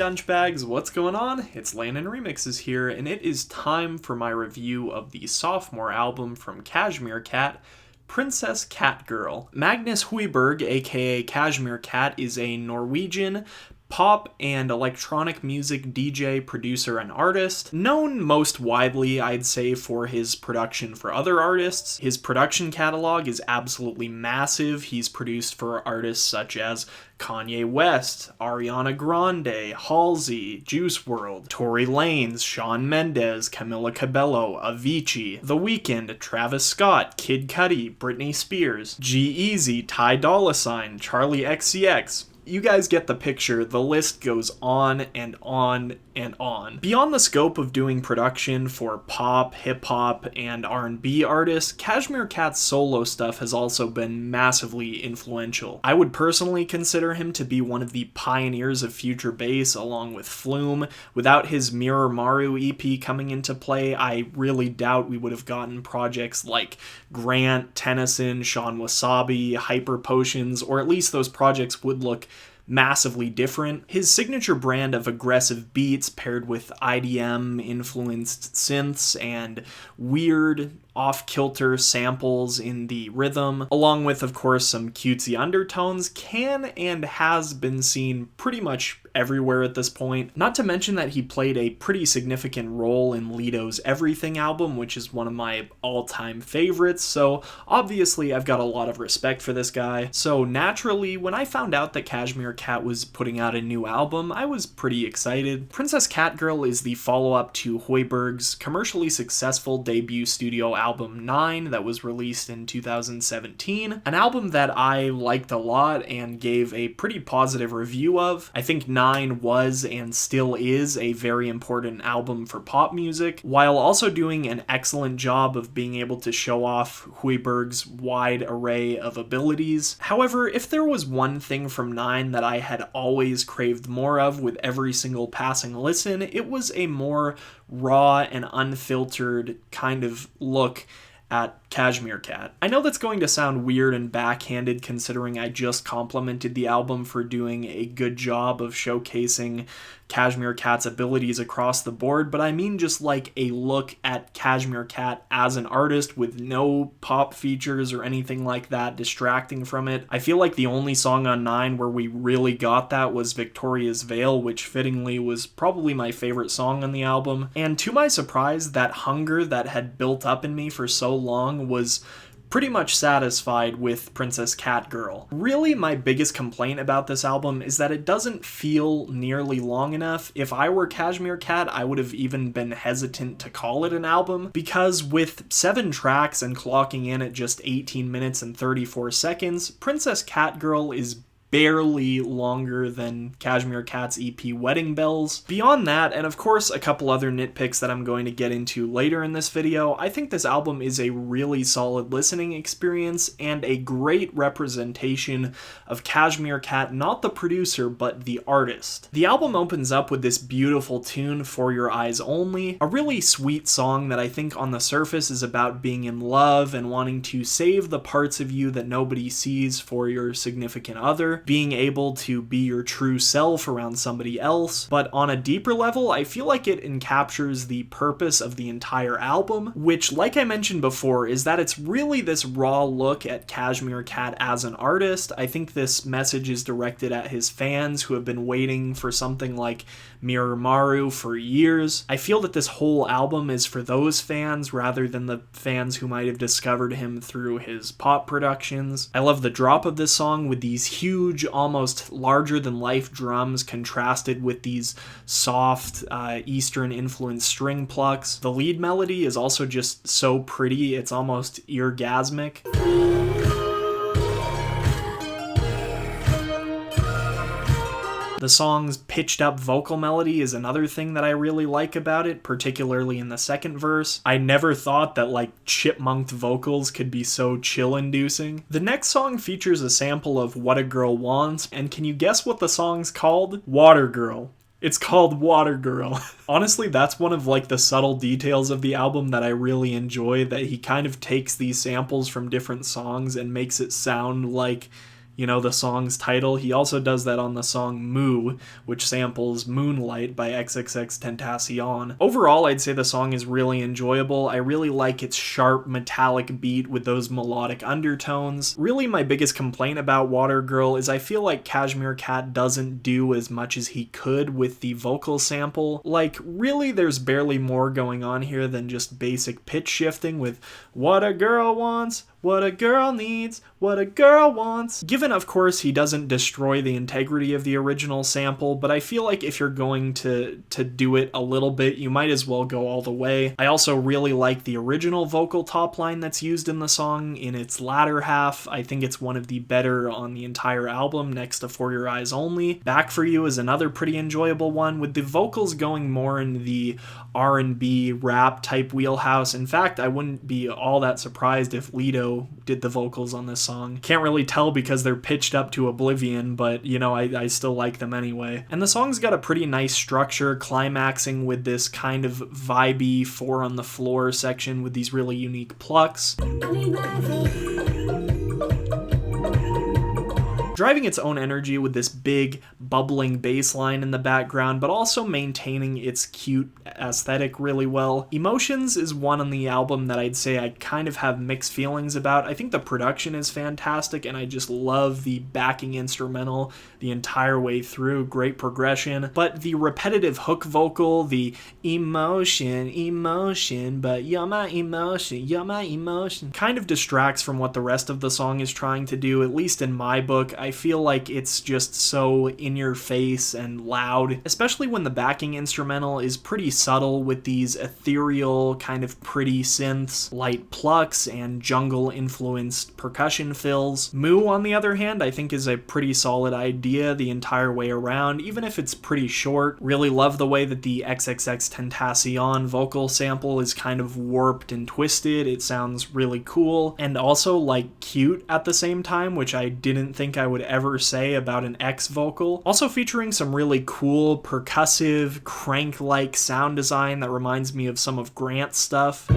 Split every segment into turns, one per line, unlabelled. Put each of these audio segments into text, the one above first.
Dunchbags, what's going on? It's Landon Remixes here, and it is time for my review of the sophomore album from Cashmere Cat, Princess Catgirl. Magnus Høiberg, aka Cashmere Cat, is a Norwegian pop and electronic music DJ, producer, and artist. Known most widely, I'd say, for his production for other artists. His production catalog is absolutely massive. He's produced for artists such as Kanye West, Ariana Grande, Halsey, Juice WRLD, Tory Lanez, Shawn Mendes, Camila Cabello, Avicii, The Weeknd, Travis Scott, Kid Cudi, Britney Spears, G-Eazy, Ty Dolla $ign, Charlie XCX. You guys get the picture. The list goes on and on and on. Beyond the scope of doing production for pop, hip-hop, and R&B artists, Cashmere Cat's solo stuff has also been massively influential. I would personally consider him to be one of the pioneers of future bass, along with Flume. Without his Mirror Maru EP coming into play, I really doubt we would have gotten projects like Grant, Tennyson, Sean Wasabi, Hyper Potions, or at least those projects would look massively different. His signature brand of aggressive beats paired with IDM-influenced synths and weird, off-kilter samples in the rhythm, along with, of course, some cutesy undertones, can and has been seen pretty much everywhere at this point. Not to mention that he played a pretty significant role in Lito's Everything album, which is one of my all-time favorites, so obviously I've got a lot of respect for this guy. So naturally, when I found out that Cashmere Cat was putting out a new album, I was pretty excited. Princess Catgirl is the follow-up to Høiberg's commercially successful debut studio album 9 that was released in 2017, an album that I liked a lot and gave a pretty positive review of. I think 9 was and still is a very important album for pop music, while also doing an excellent job of being able to show off Høiberg's wide array of abilities. However, if there was one thing from 9 that I had always craved more of with every single passing listen, it was a more raw and unfiltered kind of look at Cashmere Cat. I know that's going to sound weird and backhanded considering I just complimented the album for doing a good job of showcasing Cashmere Cat's abilities across the board, but I mean just like a look at Cashmere Cat as an artist with no pop features or anything like that distracting from it. I feel like the only song on 9 where we really got that was Victoria's Veil, which fittingly was probably my favorite song on the album. And to my surprise, that hunger that had built up in me for so long was pretty much satisfied with Princess Catgirl. Really, my biggest complaint about this album is that it doesn't feel nearly long enough. If I were Cashmere Cat, I would have even been hesitant to call it an album, because with 7 tracks and clocking in at just 18 minutes and 34 seconds, Princess Catgirl is barely longer than Cashmere Cat's EP Wedding Bells. Beyond that, and of course a couple other nitpicks that I'm going to get into later in this video, I think this album is a really solid listening experience and a great representation of Cashmere Cat, not the producer, but the artist. The album opens up with this beautiful tune, For Your Eyes Only, a really sweet song that I think on the surface is about being in love and wanting to save the parts of you that nobody sees for your significant other, being able to be your true self around somebody else. But on a deeper level, I feel like it encaptures the purpose of the entire album, which, like I mentioned before, is that it's really this raw look at Cashmere Cat as an artist. I think this message is directed at his fans who have been waiting for something like Mirror Maru for years. I feel that this whole album is for those fans rather than the fans who might have discovered him through his pop productions. I love the drop of this song with these huge, almost larger-than-life drums contrasted with these soft, Eastern-influenced string plucks. The lead melody is also just so pretty, it's almost eargasmic. The song's pitched-up vocal melody is another thing that I really like about it, particularly in the second verse. I never thought that, chipmunked vocals could be so chill-inducing. The next song features a sample of What a Girl Wants, and can you guess what the song's called? WATERGIRL. It's called WATERGIRL. Honestly, that's one of the subtle details of the album that I really enjoy, that he kind of takes these samples from different songs and makes it sound like you know, the song's title. He also does that on the song Moo, which samples Moonlight by XXXTentacion. Overall, I'd say the song is really enjoyable. I really like its sharp, metallic beat with those melodic undertones. Really, my biggest complaint about WATERGIRL is I feel like Cashmere Cat doesn't do as much as he could with the vocal sample. Like, really, there's barely more going on here than just basic pitch shifting with what a girl wants, what a girl needs, what a girl wants. Given, of course, he doesn't destroy the integrity of the original sample, but I feel like if you're going to do it a little bit, you might as well go all the way. I also really like the original vocal top line that's used in the song in its latter half. I think it's one of the better on the entire album, next to For Your Eyes Only. Back For You is another pretty enjoyable one, with the vocals going more in the R&B rap type wheelhouse. In fact, I wouldn't be all that surprised if Lido did the vocals on this song. Can't really tell because they're pitched up to oblivion, but you know, I still like them anyway. And the song's got a pretty nice structure, climaxing with this kind of vibey 4 on the floor section with these really unique plucks. Driving its own energy with this big, bubbling bass line in the background, but also maintaining its cute aesthetic really well. Emotions is one on the album that I'd say I kind of have mixed feelings about. I think the production is fantastic, and I just love the backing instrumental the entire way through. Great progression. But the repetitive hook vocal, the emotion, but you're my emotion, kind of distracts from what the rest of the song is trying to do, at least in my book. I feel like it's just so in your face and loud, especially when the backing instrumental is pretty subtle with these ethereal, kind of pretty synths, light plucks, and jungle-influenced percussion fills. Moo, on the other hand, I think is a pretty solid idea the entire way around, even if it's pretty short. Really love the way that the XXXTentacion vocal sample is kind of warped and twisted. It sounds really cool, and also like cute at the same time, which I didn't think I would ever say about an X vocal. Also featuring some really cool, percussive, crank-like sound design that reminds me of some of Grant's stuff.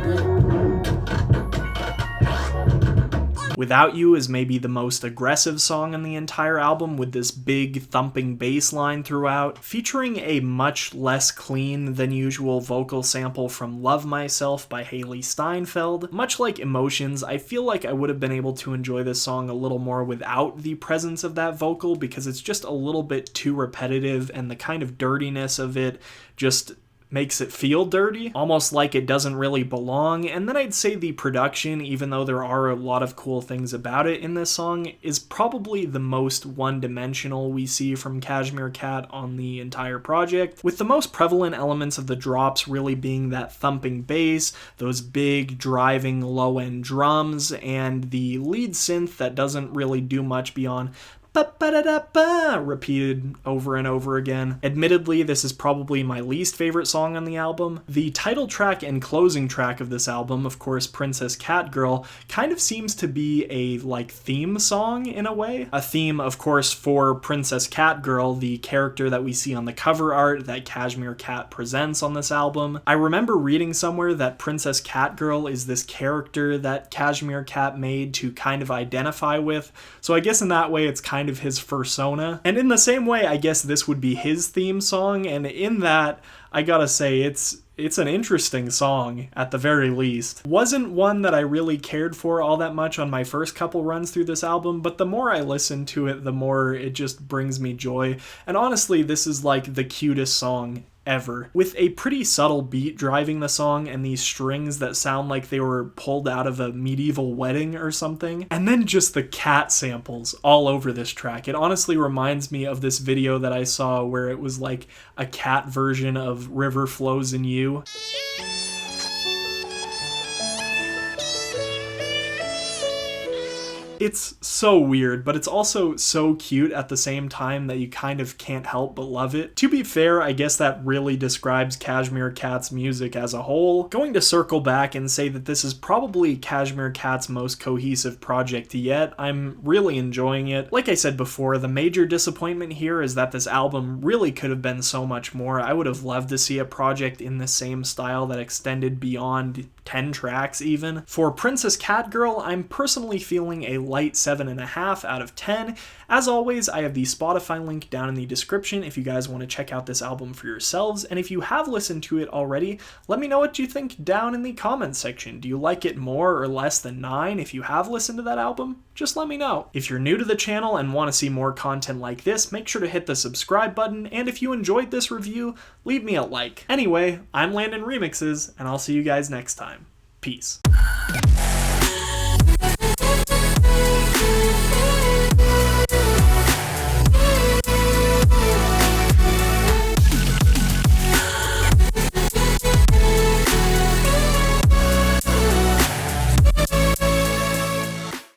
Without You is maybe the most aggressive song on the entire album, with this big thumping bass line throughout, featuring a much less clean than usual vocal sample from Love Myself by Haley Steinfeld. Much like Emotions, I feel like I would have been able to enjoy this song a little more without the presence of that vocal, because it's just a little bit too repetitive, and the kind of dirtiness of it just makes it feel dirty, almost like it doesn't really belong. And then I'd say the production, even though there are a lot of cool things about it in this song, is probably the most one-dimensional we see from Cashmere Cat on the entire project, with the most prevalent elements of the drops really being that thumping bass, those big driving low-end drums, and the lead synth that doesn't really do much beyond repeated over and over again. Admittedly, this is probably my least favorite song on the album. The title track and closing track of this album, of course, Princess Catgirl, kind of seems to be a theme song in a way. A theme, of course, for Princess Catgirl, the character that we see on the cover art that Cashmere Cat presents on this album. I remember reading somewhere that Princess Catgirl is this character that Cashmere Cat made to kind of identify with, so I guess in that way it's kind of his persona. And in the same way, I guess this would be his theme song, and in that, I gotta say, it's an interesting song, at the very least. Wasn't one that I really cared for all that much on my first couple runs through this album, but the more I listen to it, the more it just brings me joy. And honestly, this is like the cutest song ever, with a pretty subtle beat driving the song and these strings that sound like they were pulled out of a medieval wedding or something, and then just the cat samples all over this track. It honestly reminds me of this video that I saw where it was like a cat version of River Flows in You. It's so weird, but it's also so cute at the same time that you kind of can't help but love it. To be fair, I guess that really describes Cashmere Cat's music as a whole. Going to circle back and say that this is probably Cashmere Cat's most cohesive project yet. I'm really enjoying it. Like I said before, the major disappointment here is that this album really could have been so much more. I would have loved to see a project in the same style that extended beyond 10 tracks even. For Princess Catgirl, I'm personally feeling a light 7.5 out of 10. As always, I have the Spotify link down in the description if you guys want to check out this album for yourselves, and if you have listened to it already, let me know what you think down in the comments section. Do you like it more or less than 9 if you have listened to that album? Just let me know. If you're new to the channel and want to see more content like this, make sure to hit the subscribe button, and if you enjoyed this review, leave me a like. Anyway, I'm Landon Remixes, and I'll see you guys next time. Peace.